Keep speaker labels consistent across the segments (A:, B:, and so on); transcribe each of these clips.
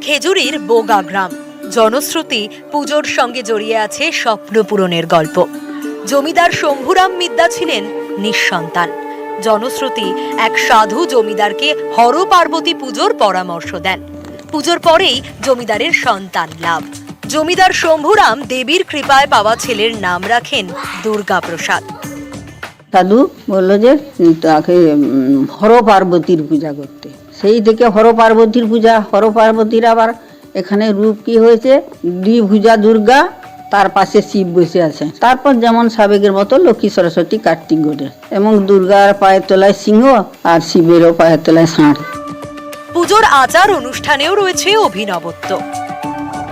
A: খেজুরির বোগা গ্রাম জনশ্রুতি পুজোর সঙ্গে জড়িয়ে আছে স্বপ্ন পূরণের গল্প। জমিদার শম্ভুরাম মিদ্যা ছিলেন নিঃসন্তান। জনশ্রুতি এক সাধু জমিদারকে হর পার্বতী পুজোর পরামর্শ দেন। পুজোর পরেই জমিদারের সন্তান লাভ। জমিদার শম্ভুরাম দেবীর কৃপায় পাওয়া ছেলের নাম রাখেন দুর্গা প্রসাদ।
B: সাধু বললো যে তাকে হর পার্বতীর পূজা করতে, সেই থেকে হর পার্বতীর পূজা। হর পার্বতীর আবার এখানে রূপ কি হয়েছে, দ্বিভুজা দুর্গা, তার পাশে শিব বসে আছে। তারপর যেমন সাবেকের মতো লক্ষ্মী সরস্বতী কার্তিক গণেশ, এবং দুর্গার পায়ের তলায় সিংহ আর শিবেরও পায়ের তলায় ষাঁড়।
A: পুজোর আচার অনুষ্ঠানেও রয়েছে অভিনবত্ব।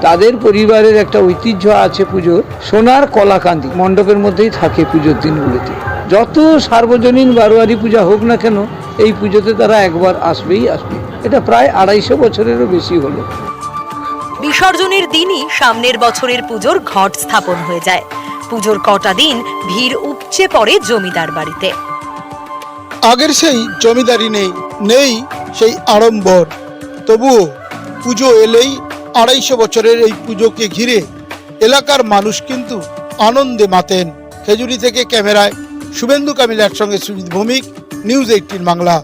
C: তাদের পরিবারের একটা ঐতিহ্য আছে পুজোর, সোনার কলাকান্দি মণ্ডপের মধ্যেই থাকে পুজোর দিনগুলোতে। যত সার্বজনীন বারোয়ারি পূজা হোক না কেন, এই পুজোতে তারা একবার আসবেই আসবে। এটা প্রায় 250 বছরেরও বেশি হলো।
A: বিসর্জনের দিনই সামনের বছরের পুজোর ঘট স্থাপন হয়ে যায়। পুজোর কটা দিন ভিড় উপচে পড়ে জমিদার বাড়িতে।
D: আগের সেই জমিদারি নেই সেই আড়ম্বর, তবুও পুজো এলেই 250 বছরের এই পুজোকে ঘিরে এলাকার মানুষ কিন্তু আনন্দে মাতেন। খেজুরি থেকে ক্যামেরায় শুভেন্দু কামিলার সঙ্গে সুজিত ভৌমিক, নিউজ 18 বাংলা।